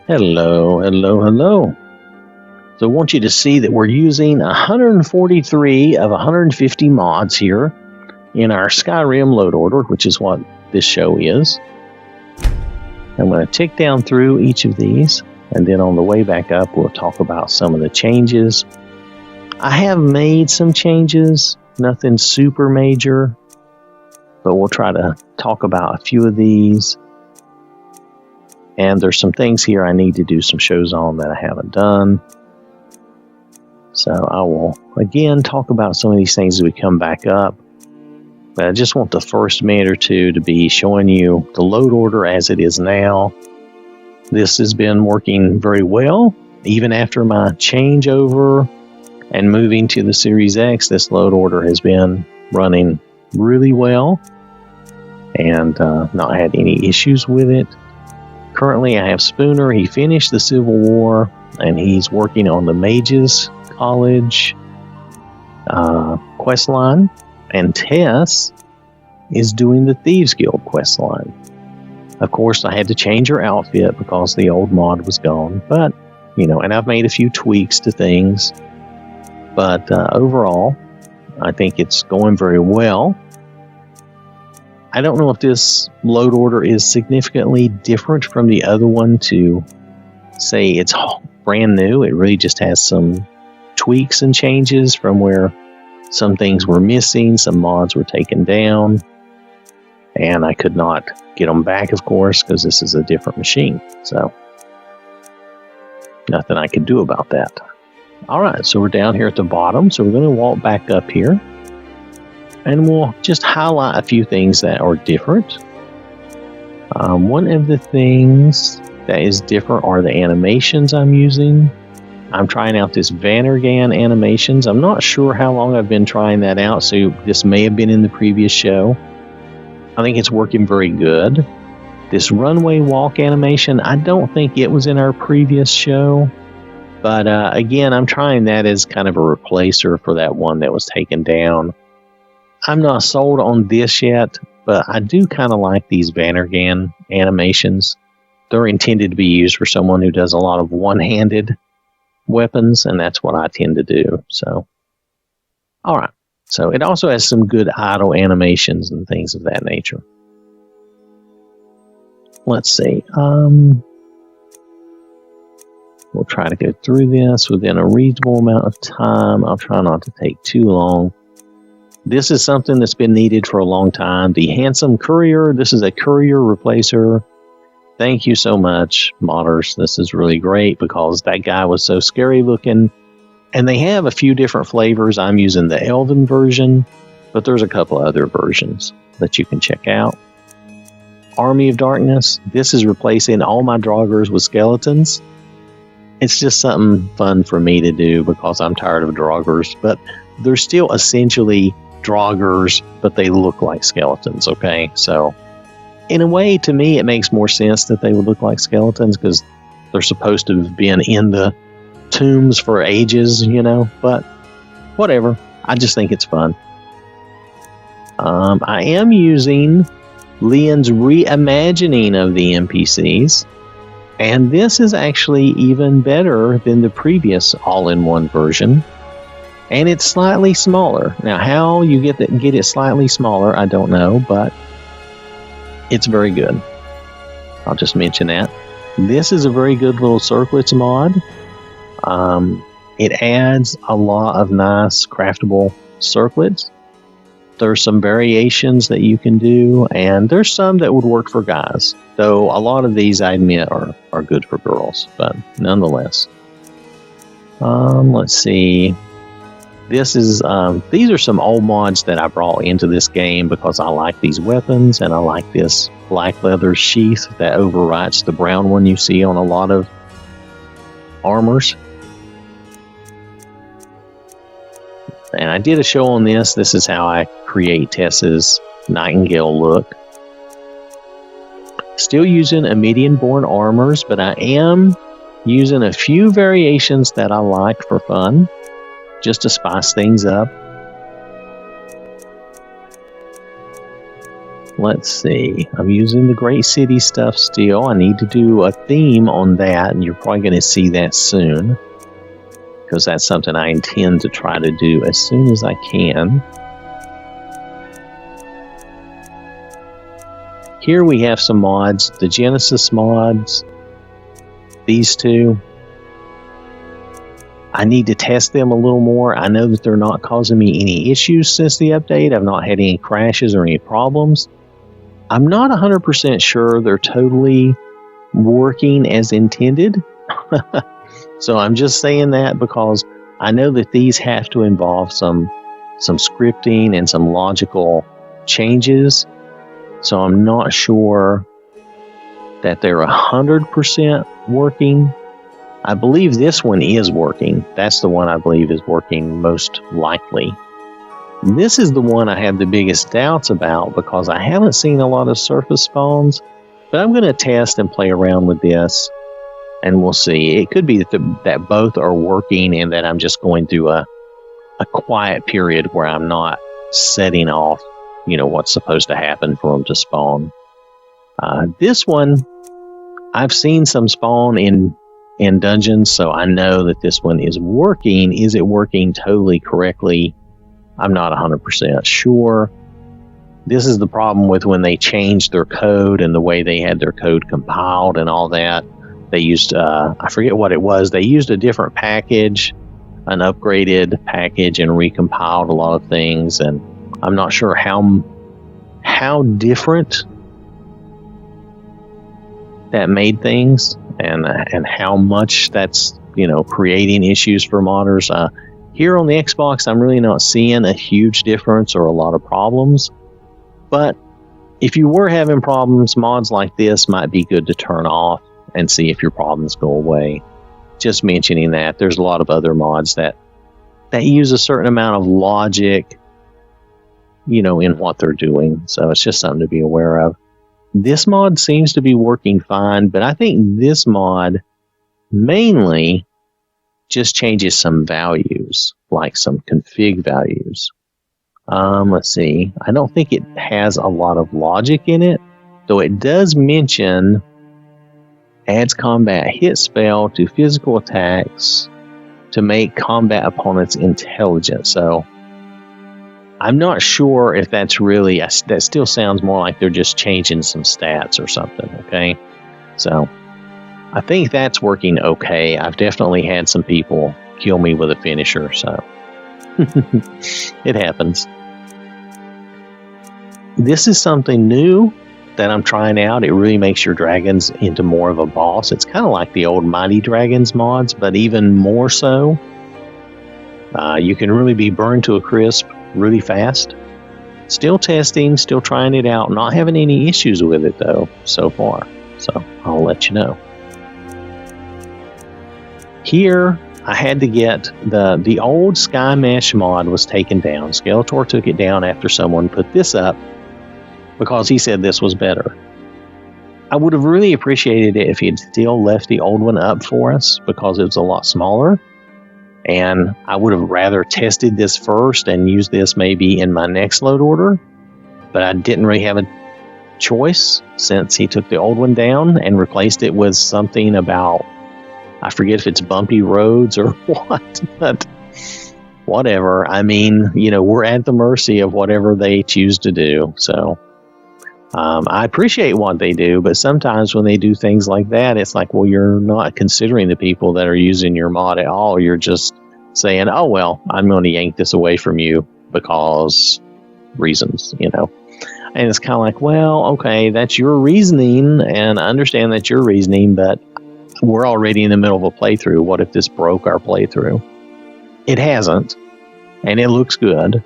Hello, hello, hello. So I want you to see that we're using 143 of 150 mods here in our Skyrim load order, which is what this show is. I'm going to tick down through each of these, and then on the way back up, we'll talk about some of the changes. I have made some changes, nothing super major, but we'll try to talk about a few of these. And there's some things here I need to do some shows on that I haven't done. So I will, again, talk about some of these things as we come back up. But I just want the first minute or two to be showing you the load order as it is now. This has been working very well. Even after my changeover and moving to the Series X, this load order has been running really well and not had any issues with it. Currently, I have Spooner. He finished the Civil War, and he's working on the Mages College quest line, and Tess is doing the Thieves Guild quest line. Of course, I had to change her outfit because the old mod was gone, but, and I've made a few tweaks to things, but overall, I think it's going very well. I don't know if this load order is significantly different from the other one to say it's brand new. It really just has some tweaks and changes from where some things were missing, some mods were taken down, and I could not get them back, of course, because this is a different machine. So, nothing I could do about that. All right, so we're down here at the bottom, so we're going to walk back up here. And we'll just highlight a few things that are different. One of the things that is different are the animations I'm using. I'm trying out this Vannergan animations. I'm not sure how long I've been trying that out, so this may have been in the previous show. I think it's working very good. This runway walk animation, I don't think it was in our previous show. But again, I'm trying that as kind of a replacer for that one that was taken down. I'm not sold on this yet, but I do kind of like these Vannergan animations. They're intended to be used for someone who does a lot of one-handed weapons, and that's what I tend to do. So, all right. So it also has some good idle animations and things of that nature. Let's see. We'll try to go through this within a reasonable amount of time. I'll try not to take too long. This is something that's been needed for a long time. The Handsome Courier. This is a courier replacer. Thank you so much, modders. This is really great because that guy was so scary looking. And they have a few different flavors. I'm using the Elven version, but there's a couple other versions that you can check out. Army of Darkness. This is replacing all my Draugrs with skeletons. It's just something fun for me to do because I'm tired of Draugrs, but they're still essentially Draugrs, but they look like skeletons, okay? So, in a way, to me, it makes more sense that they would look like skeletons because they're supposed to have been in the tombs for ages, but whatever. I just think it's fun. I am using Lian's Reimagining of the NPCs, and this is actually even better than the previous all-in-one version. And it's slightly smaller. Now, how you get it slightly smaller, I don't know, but it's very good. I'll just mention that. This is a very good little circlets mod. It adds a lot of nice craftable circlets. There's some variations that you can do, and there's some that would work for guys. Though a lot of these, I admit, are good for girls, but nonetheless. Let's see. These are some old mods that I brought into this game because I like these weapons and I like this black leather sheath that overwrites the brown one you see on a lot of armors. And I did a show on this. This is how I create Tess's Nightingale look. Still using Amidian-born armors, but I am using a few variations that I like for fun, just to spice things up. let's see. I'm using the Great City stuff still. I need to do a theme on that, and you're probably going to see that soon, because that's something I intend to try to do as soon as I can. Here we have some mods, the Genesis mods, these two. I need to test them a little more. I know that they're not causing me any issues since the update. I've not had any crashes or any problems. I'm not 100% sure they're totally working as intended. So I'm just saying that because I know that these have to involve some scripting and some logical changes. So I'm not sure that they're 100% working. I believe this one is working. That's the one I believe is working most likely. This is the one I have the biggest doubts about because I haven't seen a lot of surface spawns, but I'm going to test and play around with this, and we'll see. It could be that both are working and that I'm just going through a quiet period where I'm not setting off, what's supposed to happen for them to spawn. This one, I've seen some spawn in dungeons, so I know that this one is working. Is it working totally correctly? I'm not 100% sure. This is the problem with when they changed their code and the way they had their code compiled and all that. They used, I forget what it was. They used a different package, an upgraded package, and recompiled a lot of things. And I'm not sure how different that made things and how much that's, creating issues for modders. Here on the Xbox, I'm really not seeing a huge difference or a lot of problems. But if you were having problems, mods like this might be good to turn off and see if your problems go away. Just mentioning that. There's a lot of other mods that use a certain amount of logic, in what they're doing. So it's just something to be aware of. This mod seems to be working fine, but I think this mod mainly just changes some values, like some config values. Let's see. I don't think it has a lot of logic in it, though it does mention adds combat hit spell to physical attacks to make combat opponents intelligent. So I'm not sure if that's really, that still sounds more like they're just changing some stats or something, okay? So I think that's working okay. I've definitely had some people kill me with a finisher, so it happens. This is something new that I'm trying out. It really makes your dragons into more of a boss. It's kind of like the old Mighty Dragons mods, but even more so. You can really be burned to a crisp really fast. Still testing, still trying it out. Not having any issues with it, though, so far. So I'll let you know. Here, I had to get the old Sky Mesh mod was taken down. Skeletor took it down after someone put this up because he said this was better. I would have really appreciated it if he had still left the old one up for us because it was a lot smaller. And I would have rather tested this first and used this maybe in my next load order. But I didn't really have a choice since he took the old one down and replaced it with something about, I forget if it's bumpy roads or what, but whatever. I mean, we're at the mercy of whatever they choose to do. So I appreciate what they do, but sometimes when they do things like that, it's like, well, you're not considering the people that are using your mod at all. You're just saying, oh, well, I'm going to yank this away from you because reasons, And it's kind of like, well, okay, that's your reasoning, and I understand that's your reasoning, but we're already in the middle of a playthrough. What if this broke our playthrough? It hasn't, and it looks good.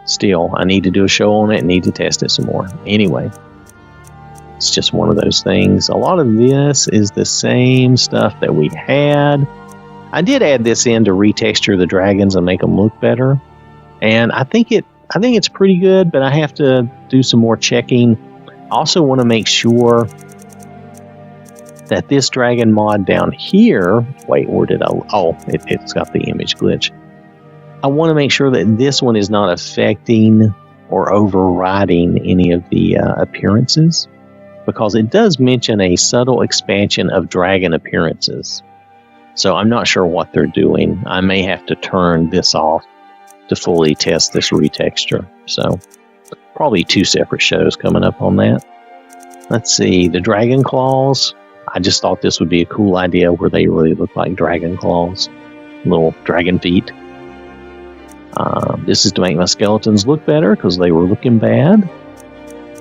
Still, I need to do a show on it and need to test it some more. Anyway, it's just one of those things. A lot of this is the same stuff that we had. I did add this in to retexture the dragons and make them look better. And I think it's pretty good, but I have to do some more checking. I also want to make sure that this dragon mod down here, wait, where did it's got the image glitch. I want to make sure that this one is not affecting or overriding any of the appearances, because it does mention a subtle expansion of dragon appearances. So I'm not sure what they're doing. I may have to turn this off to fully test this retexture. So probably 2 separate shows coming up on that. Let's see, the dragon claws. I just thought this would be a cool idea where they really look like dragon claws, little dragon feet. This is to make my skeletons look better because they were looking bad.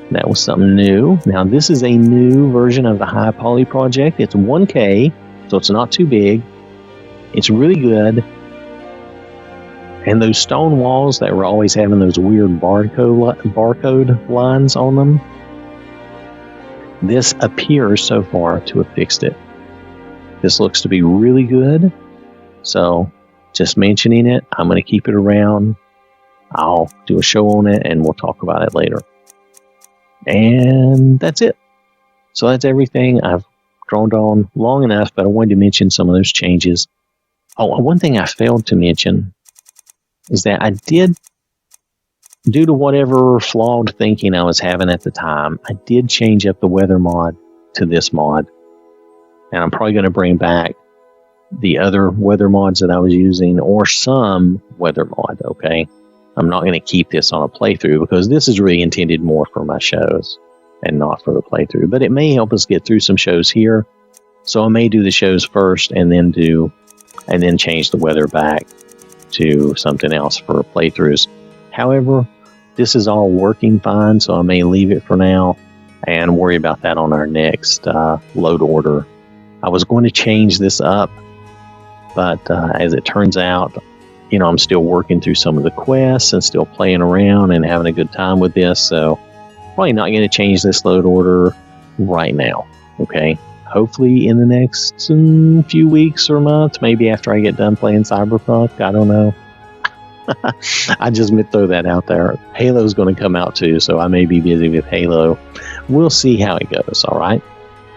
That was something new. Now this is a new version of the high poly project. It's 1K, so it's not too big. It's really good. And those stone walls that were always having those weird barcode lines on them, this appears so far to have fixed it. This looks to be really good. So just mentioning it, I'm going to keep it around. I'll do a show on it and we'll talk about it later. And that's it. So that's everything. I've droned on long enough, but I wanted to mention some of those changes. Oh, one thing I failed to mention is that I did, due to whatever flawed thinking I was having at the time, I did change up the weather mod to this mod. And I'm probably going to bring back the other weather mods that I was using, or some weather mod, okay? I'm not going to keep this on a playthrough because this is really intended more for my shows and not for the playthrough. But it may help us get through some shows here. So I may do the shows first and then change the weather back to something else for playthroughs. However, this is all working fine, so I may leave it for now and worry about that on our next load order. I was going to change this up, but as it turns out, you know, I'm still working through some of the quests and still playing around and having a good time with this, so probably not going to change this load order right now, okay? Hopefully in the next few weeks or months, maybe after I get done playing Cyberpunk, I don't know. I just meant to throw that out there. Halo's going to come out too, so I may be busy with Halo. We'll see how it goes, all right?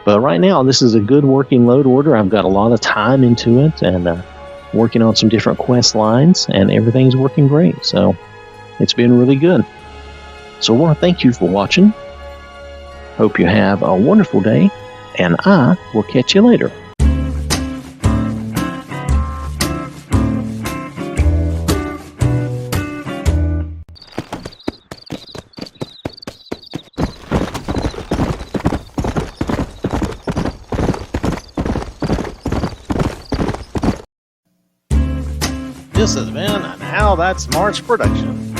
But right now, this is a good working load order. I've got a lot of time into it and working on some different quest lines, and everything's working great. So it's been really good. So I want to thank you for watching. Hope you have a wonderful day, and I will catch you later. This has been an OwwThatSmarts production.